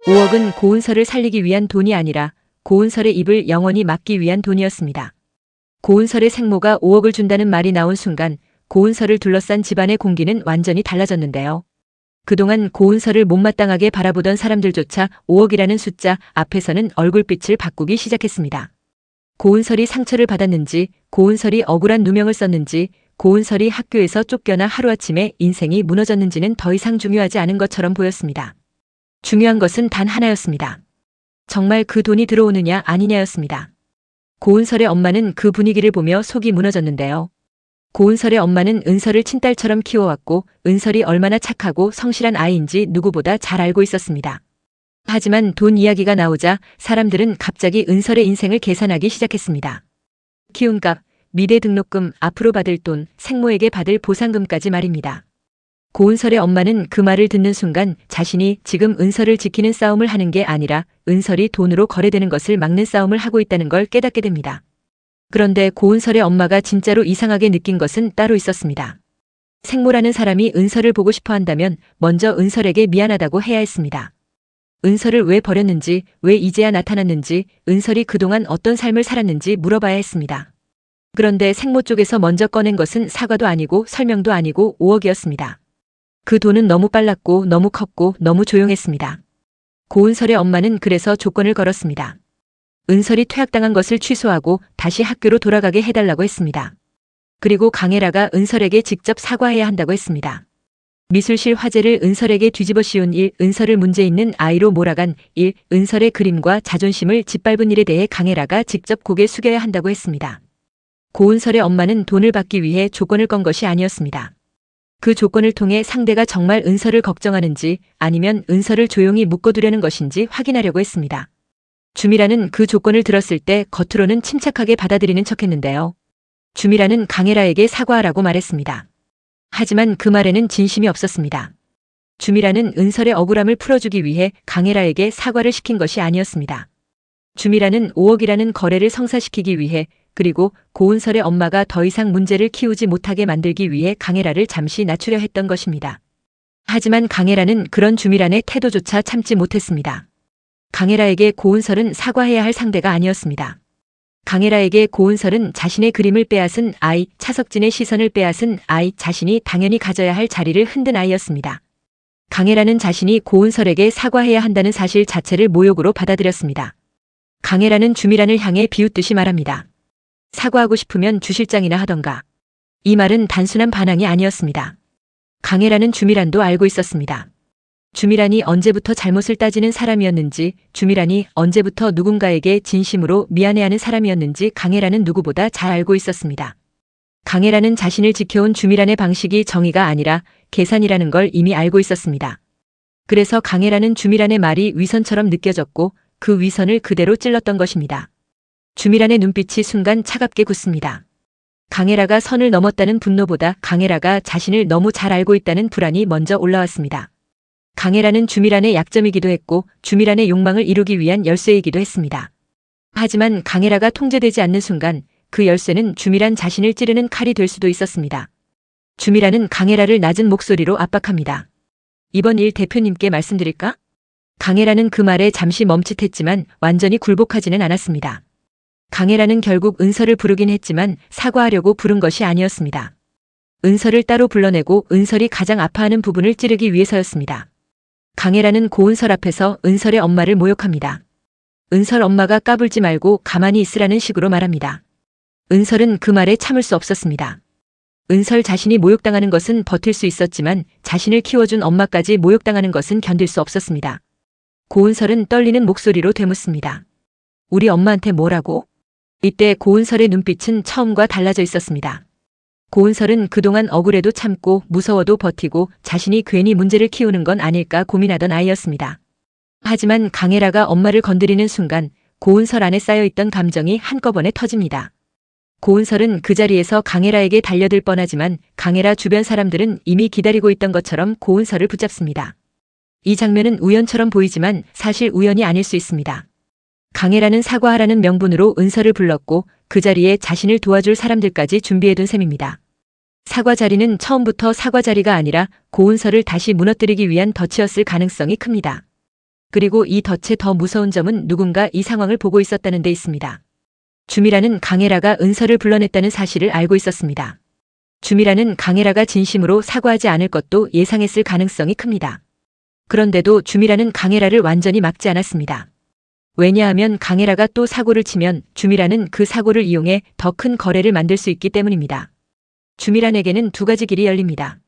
5억은 고은설을 살리기 위한 돈이 아니라 고은설의 입을 영원히 막기 위한 돈이었습니다. 고은설의 생모가 5억을 준다는 말이 나온 순간 고은설을 둘러싼 집안의 공기는 완전히 달라졌는데요. 그동안 고은설을 못마땅하게 바라보던 사람들조차 5억이라는 숫자 앞에서는 얼굴빛을 바꾸기 시작했습니다. 고은설이 상처를 받았는지, 고은설이 억울한 누명을 썼는지, 고은설이 학교에서 쫓겨나 하루아침에 인생이 무너졌는지는 더 이상 중요하지 않은 것처럼 보였습니다. 중요한 것은 단 하나였습니다. 정말 그 돈이 들어오느냐 아니냐였습니다. 고은설의 엄마는 그 분위기를 보며 속이 무너졌는데요. 고은설의 엄마는 은설을 친딸처럼 키워왔고 은설이 얼마나 착하고 성실한 아이인지 누구보다 잘 알고 있었습니다. 하지만 돈 이야기가 나오자 사람들은 갑자기 은설의 인생을 계산하기 시작했습니다. 키움값, 미대 등록금, 앞으로 받을 돈, 생모에게 받을 보상금까지 말입니다. 고은설의 엄마는 그 말을 듣는 순간 자신이 지금 은설을 지키는 싸움을 하는 게 아니라 은설이 돈으로 거래되는 것을 막는 싸움을 하고 있다는 걸 깨닫게 됩니다. 그런데 고은설의 엄마가 진짜로 이상하게 느낀 것은 따로 있었습니다. 생모라는 사람이 은설을 보고 싶어 한다면 먼저 은설에게 미안하다고 해야 했습니다. 은설을 왜 버렸는지, 왜 이제야 나타났는지, 은설이 그동안 어떤 삶을 살았는지 물어봐야 했습니다. 그런데 생모 쪽에서 먼저 꺼낸 것은 사과도 아니고 설명도 아니고 5억이었습니다. 그 돈은 너무 빨랐고 너무 컸고 너무 조용했습니다. 고은설의 엄마는 그래서 조건을 걸었습니다. 은설이 퇴학당한 것을 취소하고 다시 학교로 돌아가게 해달라고 했습니다. 그리고 강혜라가 은설에게 직접 사과해야 한다고 했습니다. 미술실 화제를 은설에게 뒤집어 씌운 일, 은설을 문제 있는 아이로 몰아간 일, 은설의 그림과 자존심을 짓밟은 일에 대해 강혜라가 직접 고개 숙여야 한다고 했습니다. 고은설의 엄마는 돈을 받기 위해 조건을 건 것이 아니었습니다. 그 조건을 통해 상대가 정말 은설을 걱정하는지 아니면 은설을 조용히 묶어두려는 것인지 확인하려고 했습니다. 주미라는 그 조건을 들었을 때 겉으로는 침착하게 받아들이는 척했는데요. 주미라는 강혜라에게 사과하라고 말했습니다. 하지만 그 말에는 진심이 없었습니다. 주미라는 은설의 억울함을 풀어주기 위해 강혜라에게 사과를 시킨 것이 아니었습니다. 주미라는 5억이라는 거래를 성사시키기 위해 그리고 고은설의 엄마가 더 이상 문제를 키우지 못하게 만들기 위해 강혜라를 잠시 낮추려 했던 것입니다. 하지만 강혜라는 그런 주미란의 태도조차 참지 못했습니다. 강혜라에게 고은설은 사과해야 할 상대가 아니었습니다. 강혜라에게 고은설은 자신의 그림을 빼앗은 아이, 차석진의 시선을 빼앗은 아이, 자신이 당연히 가져야 할 자리를 흔든 아이였습니다. 강혜라는 자신이 고은설에게 사과해야 한다는 사실 자체를 모욕으로 받아들였습니다. 강혜라는 주미란을 향해 비웃듯이 말합니다. 사과하고 싶으면 주 실장이나 하던가. 이 말은 단순한 반항이 아니었습니다. 강혜라는 주미란도 알고 있었습니다. 주미란이 언제부터 잘못을 따지는 사람이었는지, 주미란이 언제부터 누군가에게 진심으로 미안해하는 사람이었는지 강혜라는 누구보다 잘 알고 있었습니다. 강혜라는 자신을 지켜온 주미란의 방식이 정의가 아니라 계산이라는 걸 이미 알고 있었습니다. 그래서 강혜라는 주미란의 말이 위선처럼 느껴졌고 그 위선을 그대로 찔렀던 것입니다. 주미란의 눈빛이 순간 차갑게 굳습니다. 강혜라가 선을 넘었다는 분노보다 강혜라가 자신을 너무 잘 알고 있다는 불안이 먼저 올라왔습니다. 강혜라는 주미란의 약점이기도 했고 주미란의 욕망을 이루기 위한 열쇠이기도 했습니다. 하지만 강혜라가 통제되지 않는 순간 그 열쇠는 주미란 자신을 찌르는 칼이 될 수도 있었습니다. 주미란은 강혜라를 낮은 목소리로 압박합니다. 이번 일 대표님께 말씀드릴까? 강혜라는 그 말에 잠시 멈칫했지만 완전히 굴복하지는 않았습니다. 강혜라는 결국 은설을 부르긴 했지만 사과하려고 부른 것이 아니었습니다. 은설을 따로 불러내고 은설이 가장 아파하는 부분을 찌르기 위해서였습니다. 강혜라는 고은설 앞에서 은설의 엄마를 모욕합니다. 은설 엄마가 까불지 말고 가만히 있으라는 식으로 말합니다. 은설은 그 말에 참을 수 없었습니다. 은설 자신이 모욕당하는 것은 버틸 수 있었지만 자신을 키워준 엄마까지 모욕당하는 것은 견딜 수 없었습니다. 고은설은 떨리는 목소리로 되묻습니다. 우리 엄마한테 뭐라고? 이때 고은설의 눈빛은 처음과 달라져 있었습니다. 고은설은 그동안 억울해도 참고 무서워도 버티고 자신이 괜히 문제를 키우는 건 아닐까 고민하던 아이였습니다. 하지만 강혜라가 엄마를 건드리는 순간 고은설 안에 쌓여있던 감정이 한꺼번에 터집니다. 고은설은 그 자리에서 강혜라에게 달려들 뻔하지만 강혜라 주변 사람들은 이미 기다리고 있던 것처럼 고은설을 붙잡습니다. 이 장면은 우연처럼 보이지만 사실 우연이 아닐 수 있습니다. 강혜라는 사과하라는 명분으로 은설을 불렀고 그 자리에 자신을 도와줄 사람들까지 준비해둔 셈입니다. 사과 자리는 처음부터 사과 자리가 아니라 고은설을 다시 무너뜨리기 위한 덫이었을 가능성이 큽니다. 그리고 이 덫의 더 무서운 점은 누군가 이 상황을 보고 있었다는 데 있습니다. 주미라는 강혜라가 은서를 불러냈다는 사실을 알고 있었습니다. 주미라는 강혜라가 진심으로 사과하지 않을 것도 예상했을 가능성이 큽니다. 그런데도 주미라는 강혜라를 완전히 막지 않았습니다. 왜냐하면 강혜라가 또 사고를 치면 주미라는 그 사고를 이용해 더 큰 거래를 만들 수 있기 때문입니다. 주미란에게는 두 가지 길이 열립니다.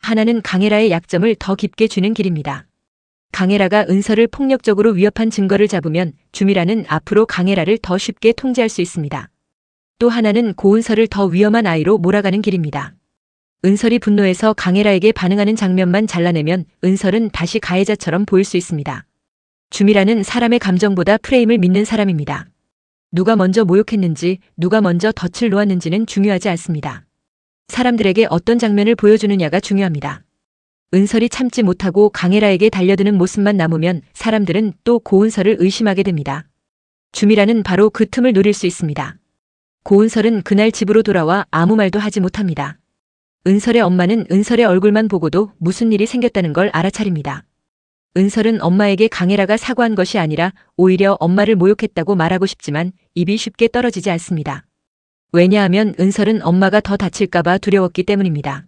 하나는 강혜라의 약점을 더 깊게 쥐는 길입니다. 강혜라가 은서를 폭력적으로 위협한 증거를 잡으면 주미란은 앞으로 강혜라를 더 쉽게 통제할 수 있습니다. 또 하나는 고은설을 더 위험한 아이로 몰아가는 길입니다. 은설이 분노해서 강혜라에게 반응하는 장면만 잘라내면 은설은 다시 가해자처럼 보일 수 있습니다. 주미란은 사람의 감정보다 프레임을 믿는 사람입니다. 누가 먼저 모욕했는지, 누가 먼저 덫을 놓았는지는 중요하지 않습니다. 사람들에게 어떤 장면을 보여주느냐가 중요합니다. 은설이 참지 못하고 강혜라에게 달려드는 모습만 남으면 사람들은 또 고은설을 의심하게 됩니다. 주미란은 바로 그 틈을 노릴 수 있습니다. 고은설은 그날 집으로 돌아와 아무 말도 하지 못합니다. 은설의 엄마는 은설의 얼굴만 보고도 무슨 일이 생겼다는 걸 알아차립니다. 은설은 엄마에게 강혜라가 사과한 것이 아니라 오히려 엄마를 모욕했다고 말하고 싶지만 입이 쉽게 떨어지지 않습니다. 왜냐하면 은설은 엄마가 더 다칠까봐 두려웠기 때문입니다.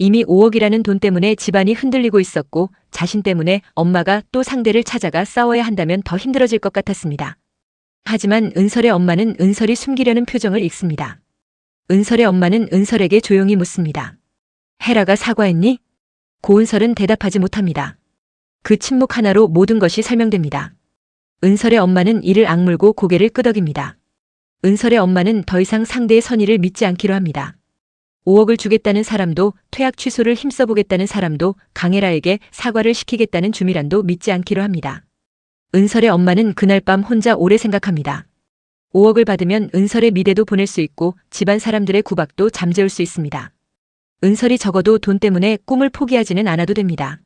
이미 5억이라는 돈 때문에 집안이 흔들리고 있었고 자신 때문에 엄마가 또 상대를 찾아가 싸워야 한다면 더 힘들어질 것 같았습니다. 하지만 은설의 엄마는 은설이 숨기려는 표정을 읽습니다. 은설의 엄마는 은설에게 조용히 묻습니다. 혜라가 사과했니? 고은설은 대답하지 못합니다. 그 침묵 하나로 모든 것이 설명됩니다. 은설의 엄마는 이를 악물고 고개를 끄덕입니다. 은설의 엄마는 더 이상 상대의 선의를 믿지 않기로 합니다. 5억을 주겠다는 사람도, 퇴학 취소를 힘써보겠다는 사람도, 강혜라에게 사과를 시키겠다는 주미란도 믿지 않기로 합니다. 은설의 엄마는 그날 밤 혼자 오래 생각합니다. 5억을 받으면 은설의 미대도 보낼 수 있고 집안 사람들의 구박도 잠재울 수 있습니다. 은설이 적어도 돈 때문에 꿈을 포기하지는 않아도 됩니다.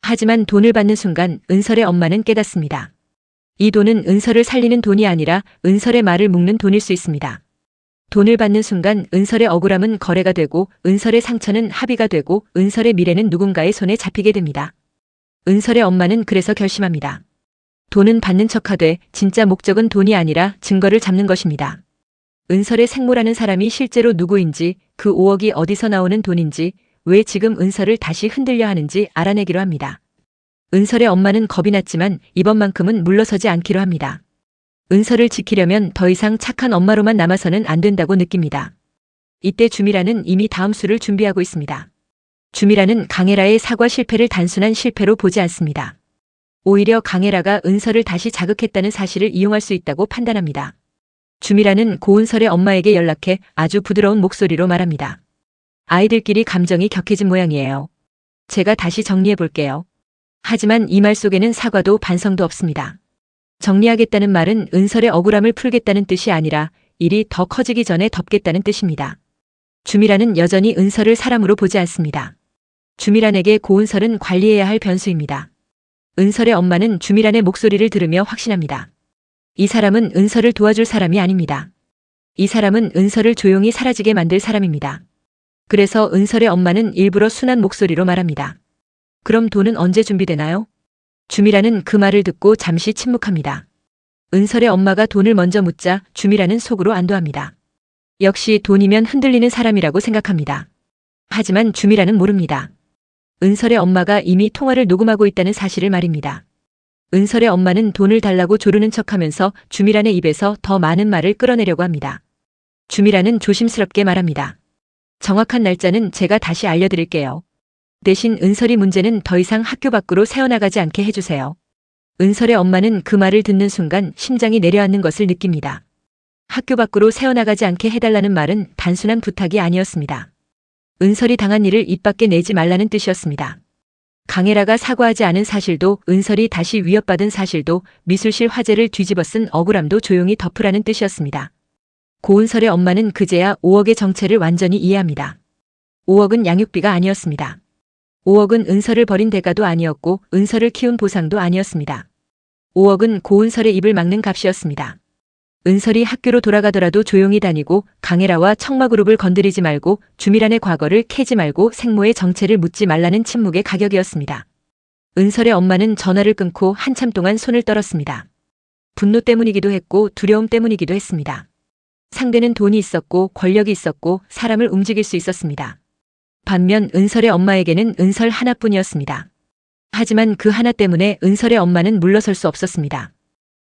하지만 돈을 받는 순간 은설의 엄마는 깨닫습니다. 이 돈은 은설을 살리는 돈이 아니라 은설의 말을 묶는 돈일 수 있습니다. 돈을 받는 순간 은설의 억울함은 거래가 되고 은설의 상처는 합의가 되고 은설의 미래는 누군가의 손에 잡히게 됩니다. 은설의 엄마는 그래서 결심합니다. 돈은 받는 척하되 진짜 목적은 돈이 아니라 증거를 잡는 것입니다. 은설의 생모라는 사람이 실제로 누구인지, 그 5억이 어디서 나오는 돈인지, 왜 지금 은설을 다시 흔들려 하는지 알아내기로 합니다. 은설의 엄마는 겁이 났지만 이번만큼은 물러서지 않기로 합니다. 은설을 지키려면 더 이상 착한 엄마로만 남아서는 안 된다고 느낍니다. 이때 주미라는 이미 다음 수를 준비하고 있습니다. 주미라는 강혜라의 사과 실패를 단순한 실패로 보지 않습니다. 오히려 강혜라가 은설을 다시 자극했다는 사실을 이용할 수 있다고 판단합니다. 주미라는 고은설의 엄마에게 연락해 아주 부드러운 목소리로 말합니다. 아이들끼리 감정이 격해진 모양이에요. 제가 다시 정리해 볼게요. 하지만 이 말 속에는 사과도 반성도 없습니다. 정리하겠다는 말은 은설의 억울함을 풀겠다는 뜻이 아니라 일이 더 커지기 전에 덮겠다는 뜻입니다. 주미란은 여전히 은설을 사람으로 보지 않습니다. 주미란에게 고은설은 관리해야 할 변수입니다. 은설의 엄마는 주미란의 목소리를 들으며 확신합니다. 이 사람은 은설을 도와줄 사람이 아닙니다. 이 사람은 은설을 조용히 사라지게 만들 사람입니다. 그래서 은설의 엄마는 일부러 순한 목소리로 말합니다. 그럼 돈은 언제 준비되나요? 주미란은 그 말을 듣고 잠시 침묵합니다. 은설의 엄마가 돈을 먼저 묻자 주미란은 속으로 안도합니다. 역시 돈이면 흔들리는 사람이라고 생각합니다. 하지만 주미란은 모릅니다. 은설의 엄마가 이미 통화를 녹음하고 있다는 사실을 말입니다. 은설의 엄마는 돈을 달라고 조르는 척하면서 주미란의 입에서 더 많은 말을 끌어내려고 합니다. 주미란은 조심스럽게 말합니다. 정확한 날짜는 제가 다시 알려드릴게요. 대신 은설이 문제는 더 이상 학교 밖으로 새어나가지 않게 해주세요. 은설의 엄마는 그 말을 듣는 순간 심장이 내려앉는 것을 느낍니다. 학교 밖으로 새어나가지 않게 해달라는 말은 단순한 부탁이 아니었습니다. 은설이 당한 일을 입 밖에 내지 말라는 뜻이었습니다. 강혜라가 사과하지 않은 사실도, 은설이 다시 위협받은 사실도, 미술실 화재를 뒤집어 쓴 억울함도 조용히 덮으라는 뜻이었습니다. 고은설의 엄마는 그제야 5억의 정체를 완전히 이해합니다. 5억은 양육비가 아니었습니다. 5억은 은설을 버린 대가도 아니었고 은설을 키운 보상도 아니었습니다. 5억은 고은설의 입을 막는 값이었습니다. 은설이 학교로 돌아가더라도 조용히 다니고 강혜라와 청마그룹을 건드리지 말고 주미란의 과거를 캐지 말고 생모의 정체를 묻지 말라는 침묵의 가격이었습니다. 은설의 엄마는 전화를 끊고 한참 동안 손을 떨었습니다. 분노 때문이기도 했고 두려움 때문이기도 했습니다. 상대는 돈이 있었고 권력이 있었고 사람을 움직일 수 있었습니다. 반면 은설의 엄마에게는 은설 하나뿐이었습니다. 하지만 그 하나 때문에 은설의 엄마는 물러설 수 없었습니다.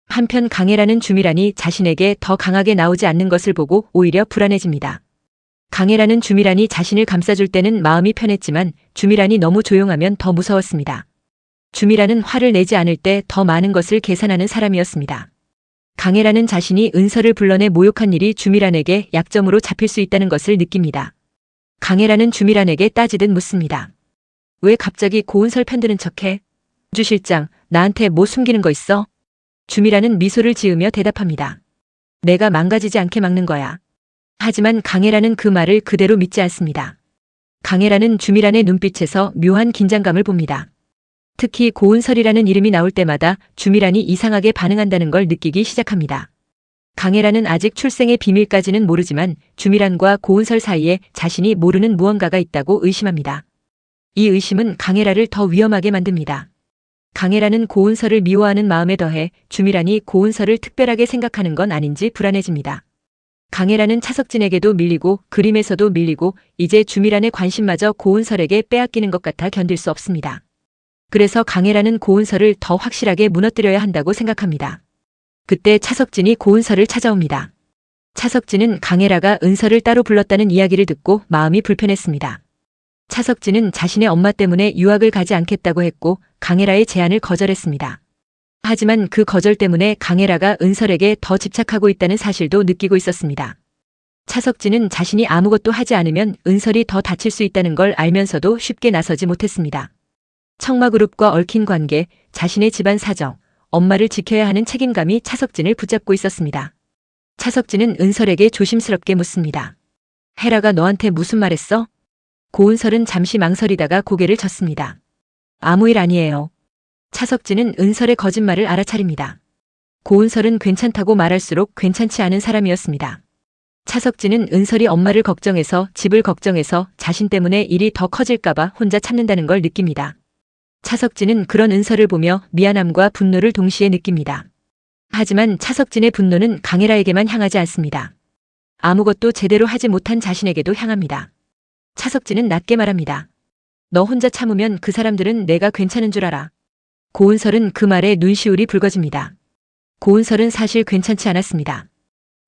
한편 강혜라는 주미란이 자신에게 더 강하게 나오지 않는 것을 보고 오히려 불안해집니다. 강혜라는 주미란이 자신을 감싸줄 때는 마음이 편했지만 주미란이 너무 조용하면 더 무서웠습니다. 주미란은 화를 내지 않을 때 더 많은 것을 계산하는 사람이었습니다. 강혜라는 자신이 은설을 불러내 모욕한 일이 주미란에게 약점으로 잡힐 수 있다는 것을 느낍니다. 강혜라는 주미란에게 따지듯 묻습니다. 왜 갑자기 고은설 편드는 척해? 주 실장, 나한테 뭐 숨기는 거 있어? 주미란은 미소를 지으며 대답합니다. 내가 망가지지 않게 막는 거야. 하지만 강혜라는 그 말을 그대로 믿지 않습니다. 강혜라는 주미란의 눈빛에서 묘한 긴장감을 봅니다. 특히 고은설이라는 이름이 나올 때마다 주미란이 이상하게 반응한다는 걸 느끼기 시작합니다. 강혜라는 아직 출생의 비밀까지는 모르지만 주미란과 고은설 사이에 자신이 모르는 무언가가 있다고 의심합니다. 이 의심은 강혜라를 더 위험하게 만듭니다. 강혜라는 고은설을 미워하는 마음에 더해 주미란이 고은설을 특별하게 생각하는 건 아닌지 불안해집니다. 강혜라는 차석진에게도 밀리고 그림에서도 밀리고 이제 주미란의 관심마저 고은설에게 빼앗기는 것 같아 견딜 수 없습니다. 그래서 강혜라는 고은설을 더 확실하게 무너뜨려야 한다고 생각합니다. 그때 차석진이 고은설을 찾아옵니다. 차석진은 강혜라가 은설을 따로 불렀다는 이야기를 듣고 마음이 불편했습니다. 차석진은 자신의 엄마 때문에 유학을 가지 않겠다고 했고 강혜라의 제안을 거절했습니다. 하지만 그 거절 때문에 강혜라가 은설에게 더 집착하고 있다는 사실도 느끼고 있었습니다. 차석진은 자신이 아무것도 하지 않으면 은설이 더 다칠 수 있다는 걸 알면서도 쉽게 나서지 못했습니다. 청마그룹과 얽힌 관계, 자신의 집안 사정, 엄마를 지켜야 하는 책임감이 차석진을 붙잡고 있었습니다. 차석진은 은설에게 조심스럽게 묻습니다. 혜라가 너한테 무슨 말 했어? 고은설은 잠시 망설이다가 고개를 젓습니다. 아무 일 아니에요. 차석진은 은설의 거짓말을 알아차립니다. 고은설은 괜찮다고 말할수록 괜찮지 않은 사람이었습니다. 차석진은 은설이 엄마를 걱정해서 집을 걱정해서 자신 때문에 일이 더 커질까봐 혼자 참는다는 걸 느낍니다. 차석진은 그런 은설을 보며 미안함과 분노를 동시에 느낍니다. 하지만 차석진의 분노는 강혜라에게만 향하지 않습니다. 아무것도 제대로 하지 못한 자신에게도 향합니다. 차석진은 낮게 말합니다. 너 혼자 참으면 그 사람들은 내가 괜찮은 줄 알아. 고은설은 그 말에 눈시울이 붉어집니다. 고은설은 사실 괜찮지 않았습니다.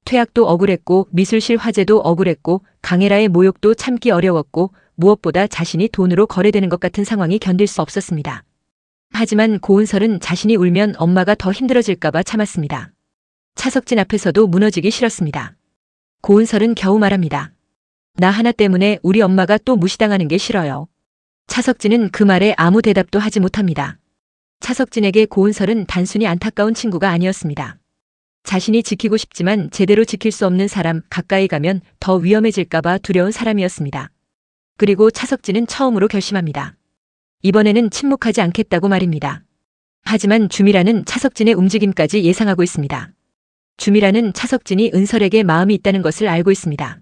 퇴학도 억울했고 미술실 화제도 억울했고 강혜라의 모욕도 참기 어려웠고 무엇보다 자신이 돈으로 거래되는 것 같은 상황이 견딜 수 없었습니다. 하지만 고은설은 자신이 울면 엄마가 더 힘들어질까봐 참았습니다. 차석진 앞에서도 무너지기 싫었습니다. 고은설은 겨우 말합니다. 나 하나 때문에 우리 엄마가 또 무시당하는 게 싫어요. 차석진은 그 말에 아무 대답도 하지 못합니다. 차석진에게 고은설은 단순히 안타까운 친구가 아니었습니다. 자신이 지키고 싶지만 제대로 지킬 수 없는 사람, 가까이 가면 더 위험해질까봐 두려운 사람이었습니다. 그리고 차석진은 처음으로 결심합니다. 이번에는 침묵하지 않겠다고 말입니다. 하지만 주미라는 차석진의 움직임까지 예상하고 있습니다. 주미라는 차석진이 은설에게 마음이 있다는 것을 알고 있습니다.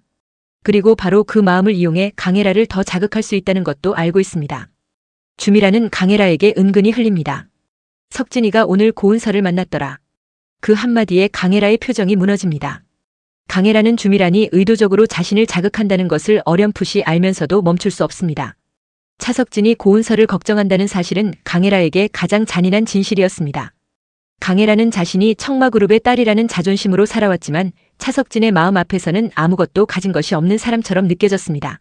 그리고 바로 그 마음을 이용해 강혜라를 더 자극할 수 있다는 것도 알고 있습니다. 주미라는 강혜라에게 은근히 흘립니다. 석진이가 오늘 고은설을 만났더라. 그 한마디에 강혜라의 표정이 무너집니다. 강혜라는 주미란이 의도적으로 자신을 자극한다는 것을 어렴풋이 알면서도 멈출 수 없습니다. 차석진이 고은설을 걱정한다는 사실은 강혜라에게 가장 잔인한 진실이었습니다. 강혜라는 자신이 청마그룹의 딸이라는 자존심으로 살아왔지만 차석진의 마음 앞에서는 아무것도 가진 것이 없는 사람처럼 느껴졌습니다.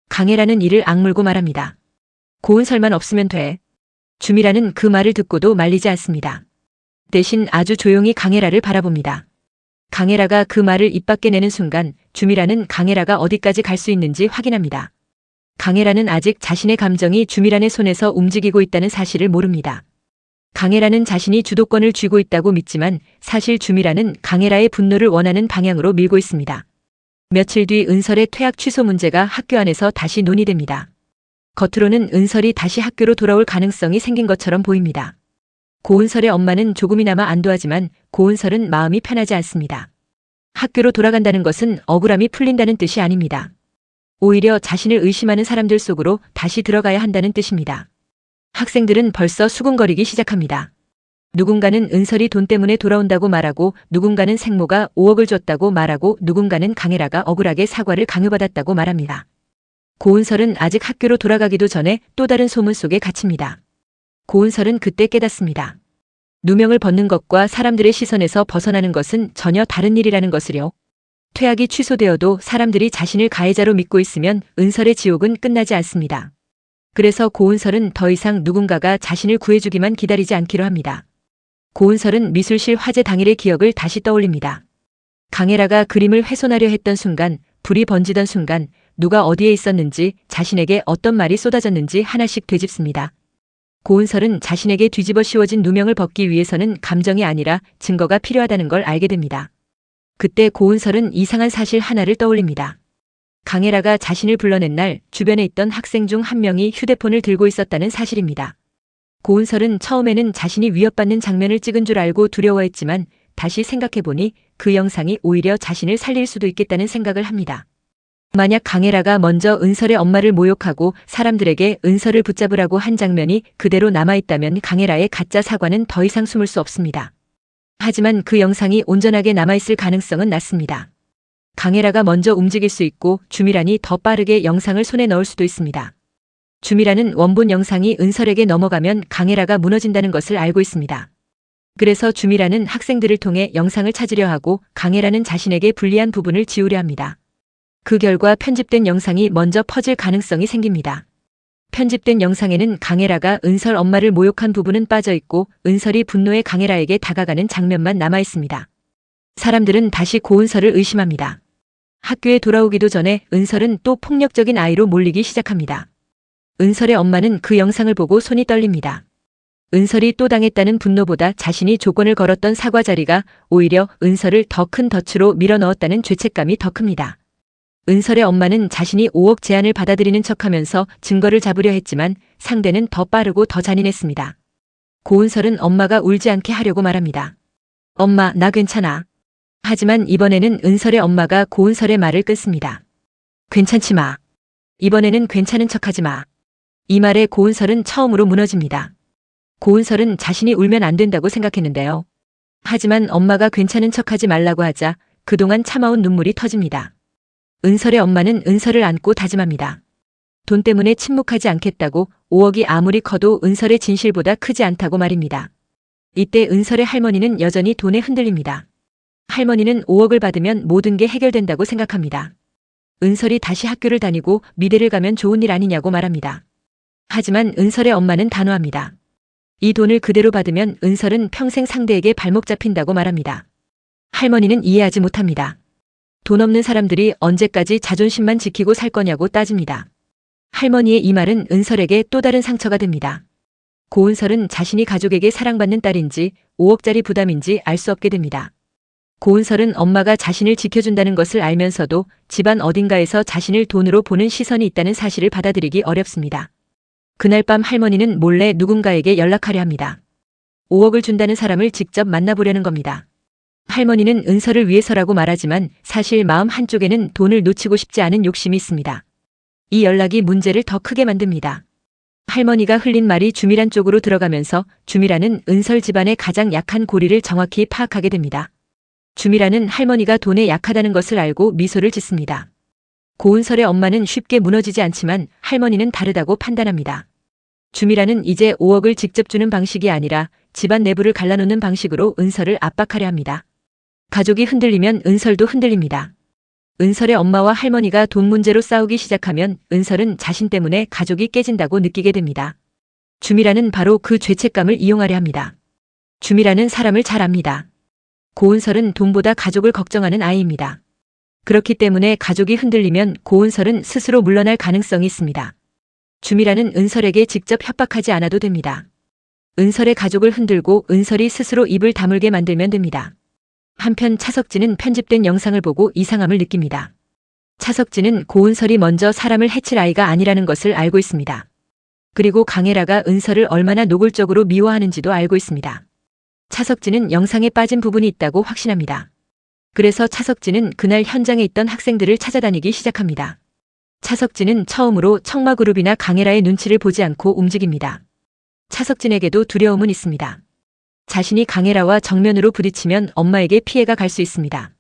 강혜라는 이를 악물고 말합니다. 고은설만 없으면 돼. 주미라는 그 말을 듣고도 말리지 않습니다. 대신 아주 조용히 강혜라를 바라봅니다. 강혜라가 그 말을 입 밖에 내는 순간 주미란은 강혜라가 어디까지 갈 수 있는지 확인합니다. 강혜라는 아직 자신의 감정이 주미란의 손에서 움직이고 있다는 사실을 모릅니다. 강혜라는 자신이 주도권을 쥐고 있다고 믿지만 사실 주미란은 강혜라의 분노를 원하는 방향으로 밀고 있습니다. 며칠 뒤 은설의 퇴학 취소 문제가 학교 안에서 다시 논의됩니다. 겉으로는 은설이 다시 학교로 돌아올 가능성이 생긴 것처럼 보입니다. 고은설의 엄마는 조금이나마 안도하지만 고은설은 마음이 편하지 않습니다. 학교로 돌아간다는 것은 억울함이 풀린다는 뜻이 아닙니다. 오히려 자신을 의심하는 사람들 속으로 다시 들어가야 한다는 뜻입니다. 학생들은 벌써 수군거리기 시작합니다. 누군가는 은설이 돈 때문에 돌아온다고 말하고, 누군가는 생모가 5억을 줬다고 말하고, 누군가는 강혜라가 억울하게 사과를 강요받았다고 말합니다. 고은설은 아직 학교로 돌아가기도 전에 또 다른 소문 속에 갇힙니다. 고은설은 그때 깨닫습니다. 누명을 벗는 것과 사람들의 시선에서 벗어나는 것은 전혀 다른 일이라는 것을요. 퇴학이 취소되어도 사람들이 자신을 가해자로 믿고 있으면 은설의 지옥은 끝나지 않습니다. 그래서 고은설은 더 이상 누군가가 자신을 구해주기만 기다리지 않기로 합니다. 고은설은 미술실 화재 당일의 기억을 다시 떠올립니다. 강혜라가 그림을 훼손하려 했던 순간, 불이 번지던 순간, 누가 어디에 있었는지, 자신에게 어떤 말이 쏟아졌는지 하나씩 되짚습니다. 고은설은 자신에게 뒤집어 씌워진 누명을 벗기 위해서는 감정이 아니라 증거가 필요하다는 걸 알게 됩니다. 그때 고은설은 이상한 사실 하나를 떠올립니다. 강혜라가 자신을 불러낸 날 주변에 있던 학생 중 한 명이 휴대폰을 들고 있었다는 사실입니다. 고은설은 처음에는 자신이 위협받는 장면을 찍은 줄 알고 두려워했지만 다시 생각해보니 그 영상이 오히려 자신을 살릴 수도 있겠다는 생각을 합니다. 만약 강혜라가 먼저 은설의 엄마를 모욕하고 사람들에게 은설을 붙잡으라고 한 장면이 그대로 남아있다면 강혜라의 가짜 사과는 더 이상 숨을 수 없습니다. 하지만 그 영상이 온전하게 남아있을 가능성은 낮습니다. 강혜라가 먼저 움직일 수 있고 주미란이 더 빠르게 영상을 손에 넣을 수도 있습니다. 주미란은 원본 영상이 은설에게 넘어가면 강혜라가 무너진다는 것을 알고 있습니다. 그래서 주미란은 학생들을 통해 영상을 찾으려 하고 강혜라는 자신에게 불리한 부분을 지우려 합니다. 그 결과 편집된 영상이 먼저 퍼질 가능성이 생깁니다. 편집된 영상에는 강혜라가 은설 엄마를 모욕한 부분은 빠져 있고 은설이 분노에 강혜라에게 다가가는 장면만 남아 있습니다. 사람들은 다시 고은설을 의심합니다. 학교에 돌아오기도 전에 은설은 또 폭력적인 아이로 몰리기 시작합니다. 은설의 엄마는 그 영상을 보고 손이 떨립니다. 은설이 또 당했다는 분노보다 자신이 조건을 걸었던 사과 자리가 오히려 은설을 더 큰 덫으로 밀어넣었다는 죄책감이 더 큽니다. 은설의 엄마는 자신이 5억 제안을 받아들이는 척하면서 증거를 잡으려 했지만 상대는 더 빠르고 더 잔인했습니다. 고은설은 엄마가 울지 않게 하려고 말합니다. 엄마, 나 괜찮아. 하지만 이번에는 은설의 엄마가 고은설의 말을 끊습니다. 괜찮지 마. 이번에는 괜찮은 척하지 마. 이 말에 고은설은 처음으로 무너집니다. 고은설은 자신이 울면 안 된다고 생각했는데요. 하지만 엄마가 괜찮은 척하지 말라고 하자 그동안 참아온 눈물이 터집니다. 은설의 엄마는 은설을 안고 다짐합니다. 돈 때문에 침묵하지 않겠다고 5억이 아무리 커도 은설의 진실보다 크지 않다고 말입니다. 이때 은설의 할머니는 여전히 돈에 흔들립니다. 할머니는 5억을 받으면 모든 게 해결된다고 생각합니다. 은설이 다시 학교를 다니고 미대를 가면 좋은 일 아니냐고 말합니다. 하지만 은설의 엄마는 단호합니다. 이 돈을 그대로 받으면 은설은 평생 상대에게 발목 잡힌다고 말합니다. 할머니는 이해하지 못합니다. 돈 없는 사람들이 언제까지 자존심만 지키고 살 거냐고 따집니다. 할머니의 이 말은 은설에게 또 다른 상처가 됩니다. 고은설은 자신이 가족에게 사랑받는 딸인지 5억짜리 부담인지 알 수 없게 됩니다. 고은설은 엄마가 자신을 지켜준다는 것을 알면서도 집안 어딘가에서 자신을 돈으로 보는 시선이 있다는 사실을 받아들이기 어렵습니다. 그날 밤 할머니는 몰래 누군가에게 연락하려 합니다. 5억을 준다는 사람을 직접 만나보려는 겁니다. 할머니는 은설을 위해서라고 말하지만 사실 마음 한쪽에는 돈을 놓치고 싶지 않은 욕심이 있습니다. 이 연락이 문제를 더 크게 만듭니다. 할머니가 흘린 말이 주미란 쪽으로 들어가면서 주미란은 은설 집안의 가장 약한 고리를 정확히 파악하게 됩니다. 주미란은 할머니가 돈에 약하다는 것을 알고 미소를 짓습니다. 고은설의 엄마는 쉽게 무너지지 않지만 할머니는 다르다고 판단합니다. 주미란은 이제 5억을 직접 주는 방식이 아니라 집안 내부를 갈라놓는 방식으로 은설을 압박하려 합니다. 가족이 흔들리면 은설도 흔들립니다. 은설의 엄마와 할머니가 돈 문제로 싸우기 시작하면 은설은 자신 때문에 가족이 깨진다고 느끼게 됩니다. 주미란은 바로 그 죄책감을 이용하려 합니다. 주미란은 사람을 잘 압니다. 고은설은 돈보다 가족을 걱정하는 아이입니다. 그렇기 때문에 가족이 흔들리면 고은설은 스스로 물러날 가능성이 있습니다. 주미란은 은설에게 직접 협박하지 않아도 됩니다. 은설의 가족을 흔들고 은설이 스스로 입을 다물게 만들면 됩니다. 한편 차석진은 편집된 영상을 보고 이상함을 느낍니다. 차석진은 고은설이 먼저 사람을 해칠 아이가 아니라는 것을 알고 있습니다. 그리고 강혜라가 은설을 얼마나 노골적으로 미워하는지도 알고 있습니다. 차석진은 영상에 빠진 부분이 있다고 확신합니다. 그래서 차석진은 그날 현장에 있던 학생들을 찾아다니기 시작합니다. 차석진은 처음으로 청마그룹이나 강혜라의 눈치를 보지 않고 움직입니다. 차석진에게도 두려움은 있습니다. 자신이 강혜라와 정면으로 부딪히면 엄마에게 피해가 갈 수 있습니다.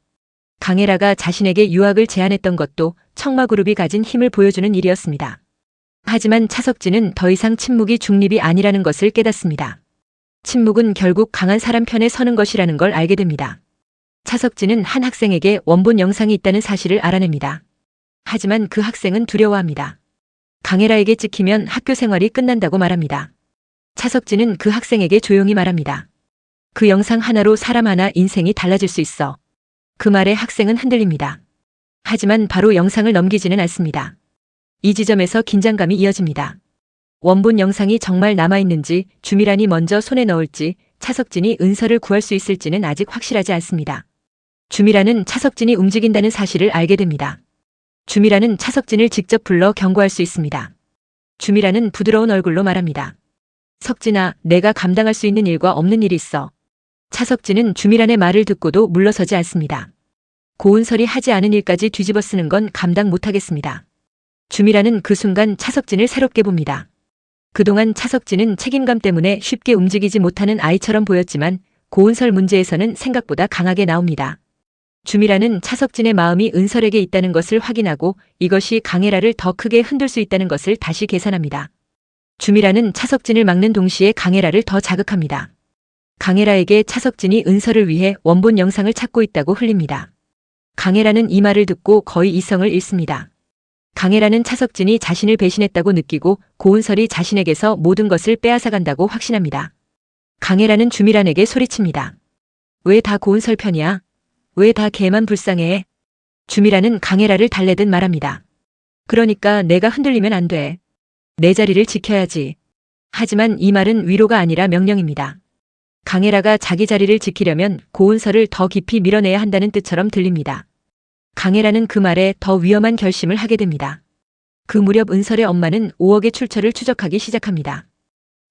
강혜라가 자신에게 유학을 제안했던 것도 청마그룹이 가진 힘을 보여주는 일이었습니다. 하지만 차석진은 더 이상 침묵이 중립이 아니라는 것을 깨닫습니다. 침묵은 결국 강한 사람 편에 서는 것이라는 걸 알게 됩니다. 차석진은 한 학생에게 원본 영상이 있다는 사실을 알아냅니다. 하지만 그 학생은 두려워합니다. 강혜라에게 찍히면 학교 생활이 끝난다고 말합니다. 차석진은 그 학생에게 조용히 말합니다. 그 영상 하나로 사람 하나 인생이 달라질 수 있어. 그 말에 학생은 흔들립니다. 하지만 바로 영상을 넘기지는 않습니다. 이 지점에서 긴장감이 이어집니다. 원본 영상이 정말 남아있는지, 주미란이 먼저 손에 넣을지, 차석진이 은서를 구할 수 있을지는 아직 확실하지 않습니다. 주미란은 차석진이 움직인다는 사실을 알게 됩니다. 주미란은 차석진을 직접 불러 경고할 수 있습니다. 주미란은 부드러운 얼굴로 말합니다. 석진아, 내가 감당할 수 있는 일과 없는 일이 있어. 차석진은 주미란의 말을 듣고도 물러서지 않습니다. 고은설이 하지 않은 일까지 뒤집어 쓰는 건 감당 못하겠습니다. 주미란은 그 순간 차석진을 새롭게 봅니다. 그동안 차석진은 책임감 때문에 쉽게 움직이지 못하는 아이처럼 보였지만 고은설 문제에서는 생각보다 강하게 나옵니다. 주미란은 차석진의 마음이 은설에게 있다는 것을 확인하고 이것이 강혜라를 더 크게 흔들 수 있다는 것을 다시 계산합니다. 주미란은 차석진을 막는 동시에 강혜라를 더 자극합니다. 강혜라에게 차석진이 은설을 위해 원본 영상을 찾고 있다고 흘립니다. 강혜라는 이 말을 듣고 거의 이성을 잃습니다. 강혜라는 차석진이 자신을 배신했다고 느끼고 고은설이 자신에게서 모든 것을 빼앗아간다고 확신합니다. 강혜라는 주미란에게 소리칩니다. 왜 다 고은설 편이야? 왜 다 걔만 불쌍해? 주미란은 강혜라를 달래듯 말합니다. 그러니까 내가 흔들리면 안 돼. 내 자리를 지켜야지. 하지만 이 말은 위로가 아니라 명령입니다. 강혜라가 자기 자리를 지키려면 고은설을 더 깊이 밀어내야 한다는 뜻처럼 들립니다. 강혜라는 그 말에 더 위험한 결심을 하게 됩니다. 그 무렵 은설의 엄마는 5억의 출처를 추적하기 시작합니다.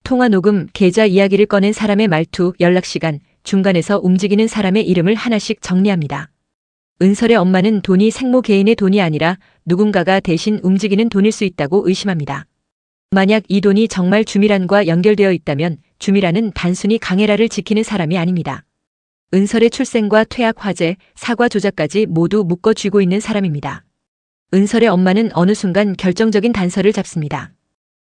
통화 녹음, 계좌 이야기를 꺼낸 사람의 말투, 연락시간, 중간에서 움직이는 사람의 이름을 하나씩 정리합니다. 은설의 엄마는 돈이 생모 개인의 돈이 아니라 누군가가 대신 움직이는 돈일 수 있다고 의심합니다. 만약 이 돈이 정말 주미란과 연결되어 있다면 주미란은 단순히 강혜라를 지키는 사람이 아닙니다. 은설의 출생과 퇴학 화재, 사과 조작까지 모두 묶어 쥐고 있는 사람입니다. 은설의 엄마는 어느 순간 결정적인 단서를 잡습니다.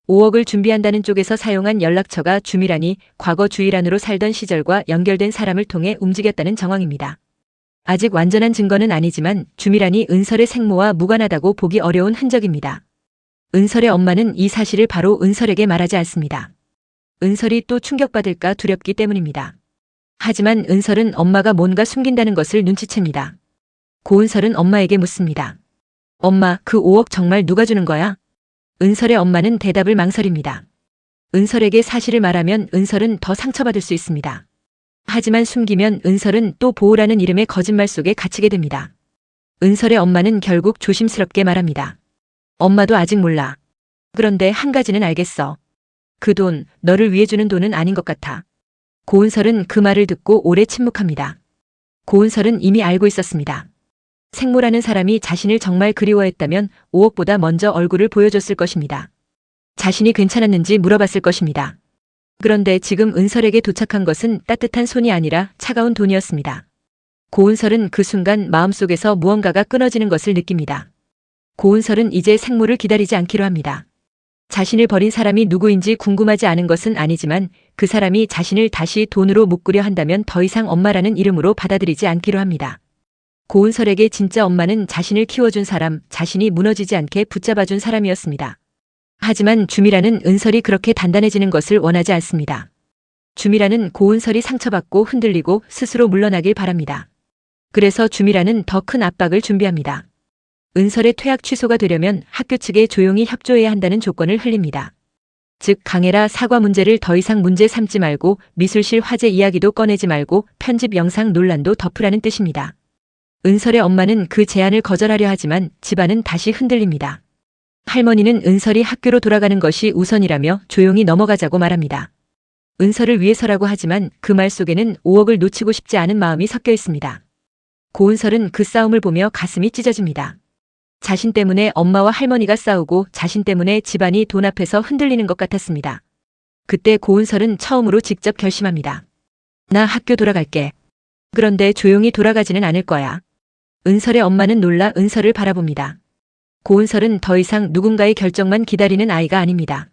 5억을 준비한다는 쪽에서 사용한 연락처가 주미란이 과거 주일안으로 살던 시절과 연결된 사람을 통해 움직였다는 정황입니다. 아직 완전한 증거는 아니지만 주미란이 은설의 생모와 무관하다고 보기 어려운 흔적입니다. 은설의 엄마는 이 사실을 바로 은설에게 말하지 않습니다. 은설이 또 충격받을까 두렵기 때문입니다. 하지만 은설은 엄마가 뭔가 숨긴다는 것을 눈치챕니다. 고은설은 엄마에게 묻습니다. 엄마, 그 5억 정말 누가 주는 거야? 은설의 엄마는 대답을 망설입니다. 은설에게 사실을 말하면 은설은 더 상처받을 수 있습니다. 하지만 숨기면 은설은 또 보호라는 이름의 거짓말 속에 갇히게 됩니다. 은설의 엄마는 결국 조심스럽게 말합니다. 엄마도 아직 몰라. 그런데 한 가지는 알겠어. 그 돈, 너를 위해 주는 돈은 아닌 것 같아. 고은설은 그 말을 듣고 오래 침묵합니다. 고은설은 이미 알고 있었습니다. 생모라는 사람이 자신을 정말 그리워했다면 5억보다 먼저 얼굴을 보여줬을 것입니다. 자신이 괜찮았는지 물어봤을 것입니다. 그런데 지금 은설에게 도착한 것은 따뜻한 손이 아니라 차가운 돈이었습니다. 고은설은 그 순간 마음속에서 무언가가 끊어지는 것을 느낍니다. 고은설은 이제 생모를 기다리지 않기로 합니다. 자신을 버린 사람이 누구인지 궁금하지 않은 것은 아니지만 그 사람이 자신을 다시 돈으로 묶으려 한다면 더 이상 엄마라는 이름으로 받아들이지 않기로 합니다. 고은설에게 진짜 엄마는 자신을 키워준 사람, 자신이 무너지지 않게 붙잡아준 사람이었습니다. 하지만 주미란은 은설이 그렇게 단단해지는 것을 원하지 않습니다. 주미란은 고은설이 상처받고 흔들리고 스스로 물러나길 바랍니다. 그래서 주미란은 더 큰 압박을 준비합니다. 은설의 퇴학 취소가 되려면 학교 측에 조용히 협조해야 한다는 조건을 흘립니다. 즉 강혜라 사과 문제를 더 이상 문제 삼지 말고 미술실 화재 이야기도 꺼내지 말고 편집 영상 논란도 덮으라는 뜻입니다. 은설의 엄마는 그 제안을 거절하려 하지만 집안은 다시 흔들립니다. 할머니는 은설이 학교로 돌아가는 것이 우선이라며 조용히 넘어가자고 말합니다. 은설을 위해서라고 하지만 그 말 속에는 5억을 놓치고 싶지 않은 마음이 섞여 있습니다. 고은설은 그 싸움을 보며 가슴이 찢어집니다. 자신 때문에 엄마와 할머니가 싸우고 자신 때문에 집안이 돈 앞에서 흔들리는 것 같았습니다. 그때 고은설은 처음으로 직접 결심합니다. 나 학교 돌아갈게. 그런데 조용히 돌아가지는 않을 거야. 은설의 엄마는 놀라 은설을 바라봅니다. 고은설은 더 이상 누군가의 결정만 기다리는 아이가 아닙니다.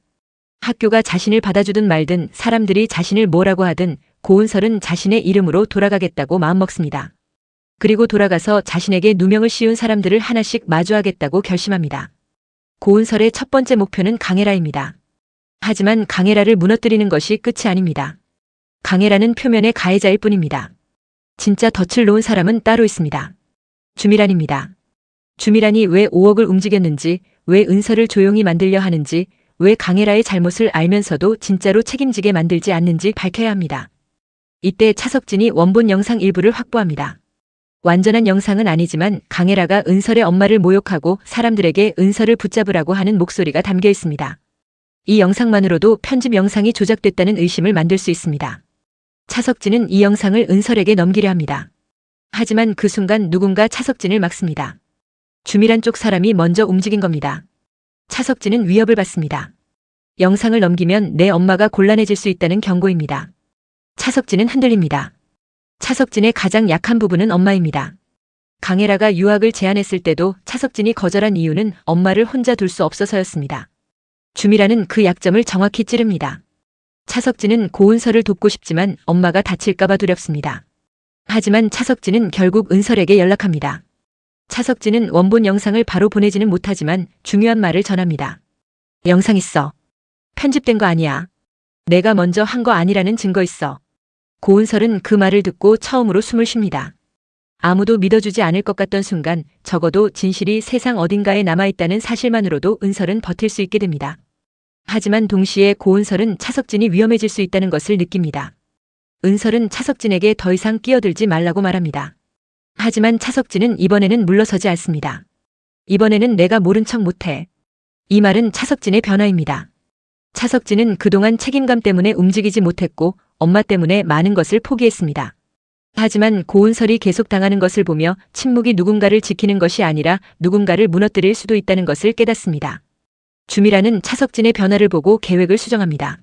학교가 자신을 받아주든 말든 사람들이 자신을 뭐라고 하든 고은설은 자신의 이름으로 돌아가겠다고 마음먹습니다. 그리고 돌아가서 자신에게 누명을 씌운 사람들을 하나씩 마주하겠다고 결심합니다. 고은설의 첫 번째 목표는 강혜라입니다. 하지만 강혜라를 무너뜨리는 것이 끝이 아닙니다. 강혜라는 표면의 가해자일 뿐입니다. 진짜 덫을 놓은 사람은 따로 있습니다. 주미란입니다. 주미란이 왜 5억을 움직였는지, 왜 은설을 조용히 만들려 하는지, 왜 강혜라의 잘못을 알면서도 진짜로 책임지게 만들지 않는지 밝혀야 합니다. 이때 차석진이 원본 영상 일부를 확보합니다. 완전한 영상은 아니지만 강혜라가 은설의 엄마를 모욕하고 사람들에게 은설을 붙잡으라고 하는 목소리가 담겨 있습니다. 이 영상만으로도 편집 영상이 조작됐다는 의심을 만들 수 있습니다. 차석진은 이 영상을 은설에게 넘기려 합니다. 하지만 그 순간 누군가 차석진을 막습니다. 주미란 쪽 사람이 먼저 움직인 겁니다. 차석진은 위협을 받습니다. 영상을 넘기면 내 엄마가 곤란해질 수 있다는 경고입니다. 차석진은 흔들립니다. 차석진의 가장 약한 부분은 엄마입니다. 강혜라가 유학을 제안했을 때도 차석진이 거절한 이유는 엄마를 혼자 둘 수 없어서였습니다. 주미란은 그 약점을 정확히 찌릅니다. 차석진은 고은설을 돕고 싶지만 엄마가 다칠까봐 두렵습니다. 하지만 차석진은 결국 은설에게 연락합니다. 차석진은 원본 영상을 바로 보내지는 못하지만 중요한 말을 전합니다. 영상 있어. 편집된 거 아니야. 내가 먼저 한 거 아니라는 증거 있어. 고은설은 그 말을 듣고 처음으로 숨을 쉽니다. 아무도 믿어주지 않을 것 같던 순간 적어도 진실이 세상 어딘가에 남아있다는 사실만으로도 은설은 버틸 수 있게 됩니다. 하지만 동시에 고은설은 차석진이 위험해질 수 있다는 것을 느낍니다. 은설은 차석진에게 더 이상 끼어들지 말라고 말합니다. 하지만 차석진은 이번에는 물러서지 않습니다. 이번에는 내가 모른 척 못해. 이 말은 차석진의 변화입니다. 차석진은 그동안 책임감 때문에 움직이지 못했고 엄마 때문에 많은 것을 포기했습니다. 하지만 고은설이 계속 당하는 것을 보며 침묵이 누군가를 지키는 것이 아니라 누군가를 무너뜨릴 수도 있다는 것을 깨닫습니다. 주미란은 차석진의 변화를 보고 계획을 수정합니다.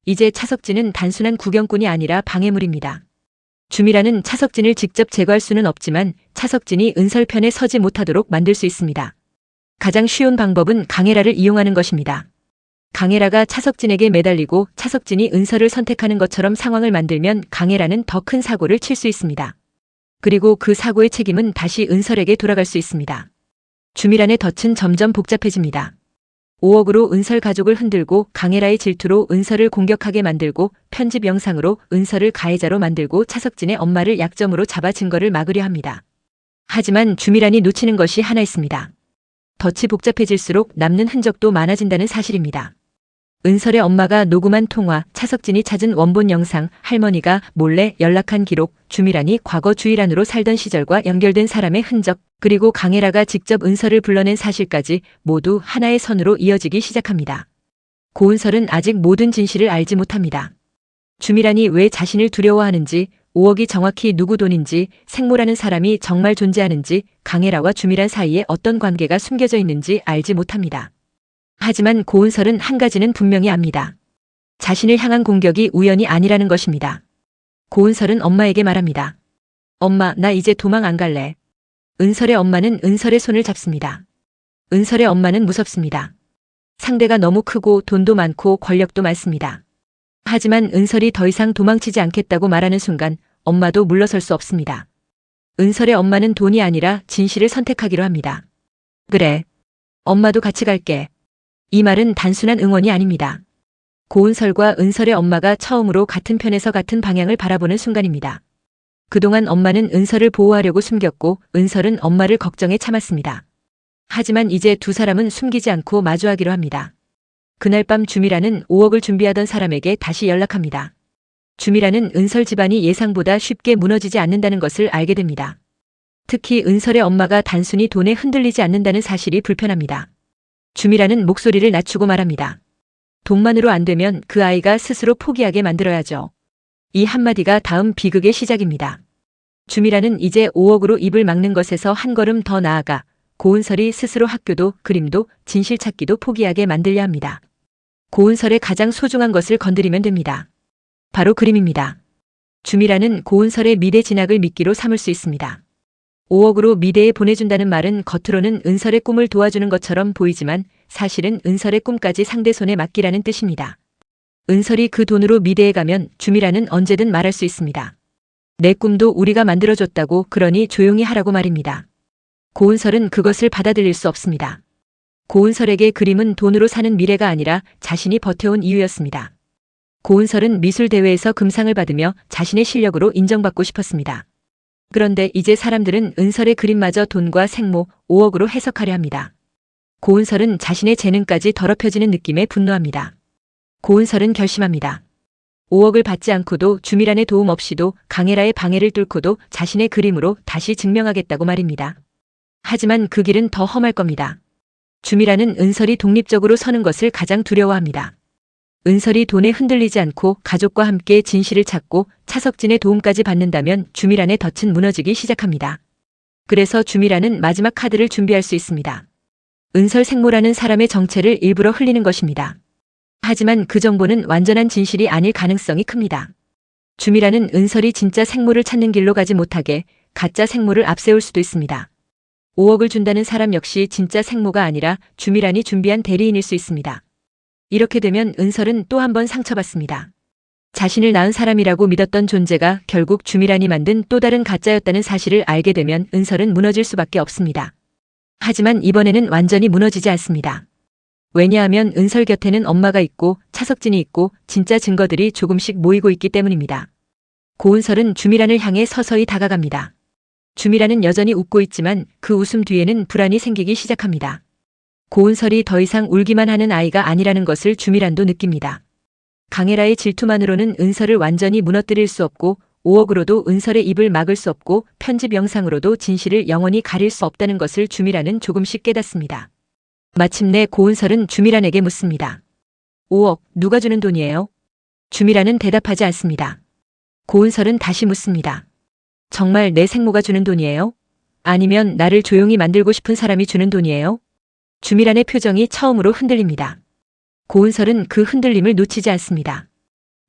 이제 차석진은 단순한 구경꾼이 아니라 방해물입니다. 주미란은 차석진을 직접 제거할 수는 없지만 차석진이 은설 편에 서지 못하도록 만들 수 있습니다. 가장 쉬운 방법은 강혜라를 이용하는 것입니다. 강혜라가 차석진에게 매달리고 차석진이 은설을 선택하는 것처럼 상황을 만들면 강혜라는 더 큰 사고를 칠 수 있습니다. 그리고 그 사고의 책임은 다시 은설에게 돌아갈 수 있습니다. 주미란의 덫은 점점 복잡해집니다. 5억으로 은설 가족을 흔들고 강혜라의 질투로 은설을 공격하게 만들고 편집 영상으로 은설을 가해자로 만들고 차석진의 엄마를 약점으로 잡아 증거를 막으려 합니다. 하지만 주미란이 놓치는 것이 하나 있습니다. 덫이 복잡해질수록 남는 흔적도 많아진다는 사실입니다. 은설의 엄마가 녹음한 통화, 차석진이 찾은 원본 영상, 할머니가 몰래 연락한 기록, 주미란이 과거 주일안으로 살던 시절과 연결된 사람의 흔적, 그리고 강혜라가 직접 은설을 불러낸 사실까지 모두 하나의 선으로 이어지기 시작합니다. 고은설은 아직 모든 진실을 알지 못합니다. 주미란이 왜 자신을 두려워하는지, 5억이 정확히 누구 돈인지, 생모라는 사람이 정말 존재하는지, 강혜라와 주미란 사이에 어떤 관계가 숨겨져 있는지 알지 못합니다. 하지만 고은설은 한 가지는 분명히 압니다. 자신을 향한 공격이 우연이 아니라는 것입니다. 고은설은 엄마에게 말합니다. 엄마, 나 이제 도망 안 갈래. 은설의 엄마는 은설의 손을 잡습니다. 은설의 엄마는 무섭습니다. 상대가 너무 크고 돈도 많고 권력도 많습니다. 하지만 은설이 더 이상 도망치지 않겠다고 말하는 순간 엄마도 물러설 수 없습니다. 은설의 엄마는 돈이 아니라 진실을 선택하기로 합니다. 그래. 엄마도 같이 갈게. 이 말은 단순한 응원이 아닙니다. 고은설과 은설의 엄마가 처음으로 같은 편에서 같은 방향을 바라보는 순간입니다. 그동안 엄마는 은설을 보호하려고 숨겼고 은설은 엄마를 걱정해 참았습니다. 하지만 이제 두 사람은 숨기지 않고 마주하기로 합니다. 그날 밤 주미란은 5억을 준비하던 사람에게 다시 연락합니다. 주미란은 은설 집안이 예상보다 쉽게 무너지지 않는다는 것을 알게 됩니다. 특히 은설의 엄마가 단순히 돈에 흔들리지 않는다는 사실이 불편합니다. 주미란은 목소리를 낮추고 말합니다. 돈만으로 안 되면 그 아이가 스스로 포기하게 만들어야죠. 이 한마디가 다음 비극의 시작입니다. 주미란은 이제 5억으로 입을 막는 것에서 한 걸음 더 나아가 고은설이 스스로 학교도 그림도 진실 찾기도 포기하게 만들려 합니다. 고은설의 가장 소중한 것을 건드리면 됩니다. 바로 그림입니다. 주미라는 고은설의 미래 진학을 미끼로 삼을 수 있습니다. 5억으로 미대에 보내준다는 말은 겉으로는 은설의 꿈을 도와주는 것처럼 보이지만 사실은 은설의 꿈까지 상대 손에 맡기라는 뜻입니다. 은설이 그 돈으로 미대에 가면 주미라는 언제든 말할 수 있습니다. 내 꿈도 우리가 만들어줬다고, 그러니 조용히 하라고 말입니다. 고은설은 그것을 받아들일 수 없습니다. 고은설에게 그림은 돈으로 사는 미래가 아니라 자신이 버텨온 이유였습니다. 고은설은 미술대회에서 금상을 받으며 자신의 실력으로 인정받고 싶었습니다. 그런데 이제 사람들은 은설의 그림마저 돈과 생모, 5억으로 해석하려 합니다. 고은설은 자신의 재능까지 더럽혀지는 느낌에 분노합니다. 고은설은 결심합니다. 5억을 받지 않고도, 주미란의 도움 없이도, 강혜라의 방해를 뚫고도 자신의 그림으로 다시 증명하겠다고 말입니다. 하지만 그 길은 더 험할 겁니다. 주미란은 은설이 독립적으로 서는 것을 가장 두려워합니다. 은설이 돈에 흔들리지 않고 가족과 함께 진실을 찾고 차석진의 도움까지 받는다면 주미란의 덫은 무너지기 시작합니다. 그래서 주미란은 마지막 카드를 준비할 수 있습니다. 은설 생모라는 사람의 정체를 일부러 흘리는 것입니다. 하지만 그 정보는 완전한 진실이 아닐 가능성이 큽니다. 주미란은 은설이 진짜 생모를 찾는 길로 가지 못하게 가짜 생모를 앞세울 수도 있습니다. 5억을 준다는 사람 역시 진짜 생모가 아니라 주미란이 준비한 대리인일 수 있습니다. 이렇게 되면 은설은 또 한 번 상처받습니다. 자신을 낳은 사람이라고 믿었던 존재가 결국 주미란이 만든 또 다른 가짜였다는 사실을 알게 되면 은설은 무너질 수밖에 없습니다. 하지만 이번에는 완전히 무너지지 않습니다. 왜냐하면 은설 곁에는 엄마가 있고 차석진이 있고 진짜 증거들이 조금씩 모이고 있기 때문입니다. 고은설은 주미란을 향해 서서히 다가갑니다. 주미란은 여전히 웃고 있지만 그 웃음 뒤에는 불안이 생기기 시작합니다. 고은설이 더 이상 울기만 하는 아이가 아니라는 것을 주미란도 느낍니다. 강혜라의 질투만으로는 은설을 완전히 무너뜨릴 수 없고 5억으로도 은설의 입을 막을 수 없고 편집 영상으로도 진실을 영원히 가릴 수 없다는 것을 주미란은 조금씩 깨닫습니다. 마침내 고은설은 주미란에게 묻습니다. 5억, 누가 주는 돈이에요? 주미란은 대답하지 않습니다. 고은설은 다시 묻습니다. 정말 내 생모가 주는 돈이에요? 아니면 나를 조용히 만들고 싶은 사람이 주는 돈이에요? 주미란의 표정이 처음으로 흔들립니다. 고은설은 그 흔들림을 놓치지 않습니다.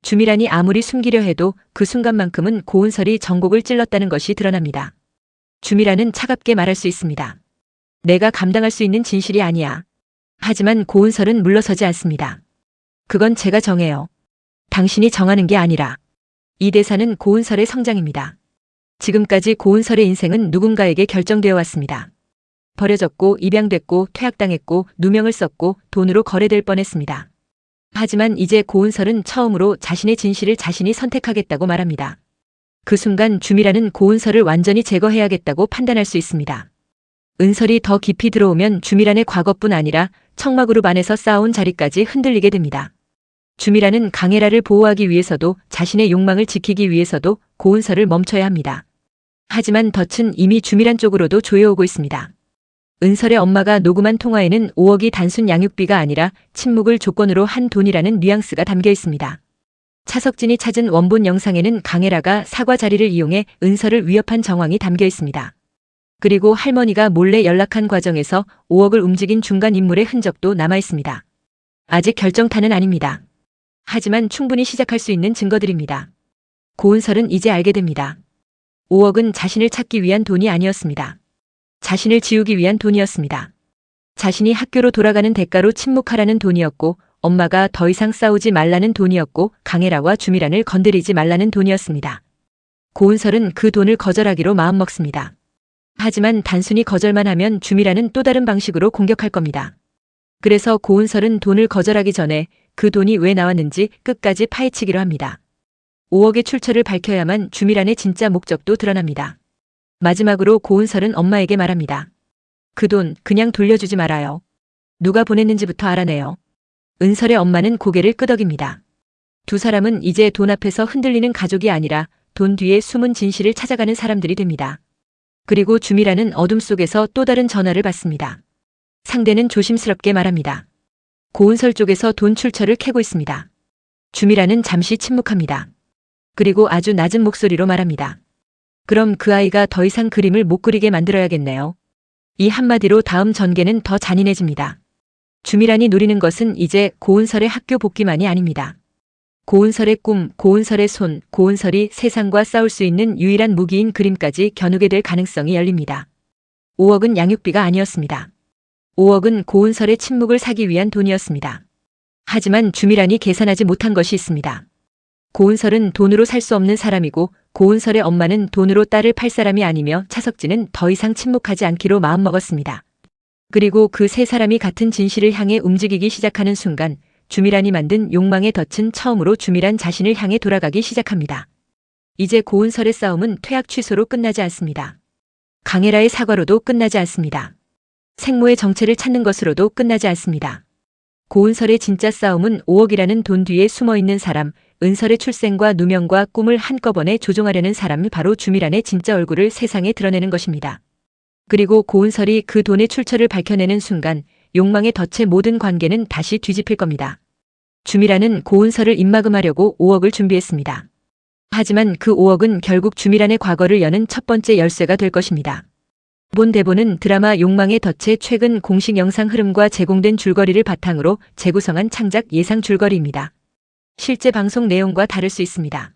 주미란이 아무리 숨기려 해도 그 순간만큼은 고은설이 전곡을 찔렀다는 것이 드러납니다. 주미란은 차갑게 말할 수 있습니다. 내가 감당할 수 있는 진실이 아니야. 하지만 고은설은 물러서지 않습니다. 그건 제가 정해요. 당신이 정하는 게 아니라. 이 대사는 고은설의 성장입니다. 지금까지 고은설의 인생은 누군가에게 결정되어 왔습니다. 버려졌고 입양됐고 퇴학당했고 누명을 썼고 돈으로 거래될 뻔했습니다. 하지만 이제 고은설은 처음으로 자신의 진실을 자신이 선택하겠다고 말합니다. 그 순간 주미란은 고은설을 완전히 제거해야겠다고 판단할 수 있습니다. 은설이 더 깊이 들어오면 주미란의 과거뿐 아니라 청마그룹 안에서 쌓아온 자리까지 흔들리게 됩니다. 주미란은 강혜라를 보호하기 위해서도 자신의 욕망을 지키기 위해서도 고은설을 멈춰야 합니다. 하지만 덫은 이미 주미란 쪽으로도 조여오고 있습니다. 은설의 엄마가 녹음한 통화에는 5억이 단순 양육비가 아니라 침묵을 조건으로 한 돈이라는 뉘앙스가 담겨 있습니다. 차석진이 찾은 원본 영상에는 강혜라가 사과 자리를 이용해 은설을 위협한 정황이 담겨 있습니다. 그리고 할머니가 몰래 연락한 과정에서 5억을 움직인 중간 인물의 흔적도 남아 있습니다. 아직 결정타는 아닙니다. 하지만 충분히 시작할 수 있는 증거들입니다. 고은설은 이제 알게 됩니다. 5억은 자신을 찾기 위한 돈이 아니었습니다. 자신을 지우기 위한 돈이었습니다. 자신이 학교로 돌아가는 대가로 침묵하라는 돈이었고 엄마가 더 이상 싸우지 말라는 돈이었고 강혜라와 주미란을 건드리지 말라는 돈이었습니다. 고은설은 그 돈을 거절하기로 마음먹습니다. 하지만 단순히 거절만 하면 주미란은 또 다른 방식으로 공격할 겁니다. 그래서 고은설은 돈을 거절하기 전에 그 돈이 왜 나왔는지 끝까지 파헤치기로 합니다. 5억의 출처를 밝혀야만 주미란의 진짜 목적도 드러납니다. 마지막으로 고은설은 엄마에게 말합니다. 그 돈 그냥 돌려주지 말아요. 누가 보냈는지부터 알아내요. 은설의 엄마는 고개를 끄덕입니다. 두 사람은 이제 돈 앞에서 흔들리는 가족이 아니라 돈 뒤에 숨은 진실을 찾아가는 사람들이 됩니다. 그리고 주미란은 어둠 속에서 또 다른 전화를 받습니다. 상대는 조심스럽게 말합니다. 고은설 쪽에서 돈 출처를 캐고 있습니다. 주미란은 잠시 침묵합니다. 그리고 아주 낮은 목소리로 말합니다. 그럼 그 아이가 더 이상 그림을 못 그리게 만들어야겠네요. 이 한마디로 다음 전개는 더 잔인해집니다. 주미란이 노리는 것은 이제 고은설의 학교 복귀만이 아닙니다. 고은설의 꿈, 고은설의 손, 고은설이 세상과 싸울 수 있는 유일한 무기인 그림까지 겨누게 될 가능성이 열립니다. 5억은 양육비가 아니었습니다. 5억은 고은설의 침묵을 사기 위한 돈이었습니다. 하지만 주미란이 계산하지 못한 것이 있습니다. 고은설은 돈으로 살 수 없는 사람이고 고은설의 엄마는 돈으로 딸을 팔 사람이 아니며 차석진은 더 이상 침묵하지 않기로 마음먹었습니다. 그리고 그 세 사람이 같은 진실을 향해 움직이기 시작하는 순간 주미란이 만든 욕망의 덫은 처음으로 주미란 자신을 향해 돌아가기 시작합니다. 이제 고은설의 싸움은 퇴학 취소로 끝나지 않습니다. 강혜라의 사과로도 끝나지 않습니다. 생모의 정체를 찾는 것으로도 끝나지 않습니다. 고은설의 진짜 싸움은 5억이라는 돈 뒤에 숨어있는 사람, 은설의 출생과 누명과 꿈을 한꺼번에 조종하려는 사람 바로 주미란의 진짜 얼굴을 세상에 드러내는 것입니다. 그리고 고은설이 그 돈의 출처를 밝혀내는 순간 욕망의 덫의 모든 관계는 다시 뒤집힐 겁니다. 주미란은 고은설을 입막음하려고 5억을 준비했습니다. 하지만 그 5억은 결국 주미란의 과거를 여는 첫 번째 열쇠가 될 것입니다. 본 대본은 드라마 욕망의 덫의 최근 공식 영상 흐름과 제공된 줄거리를 바탕으로 재구성한 창작 예상 줄거리입니다. 실제 방송 내용과 다를 수 있습니다.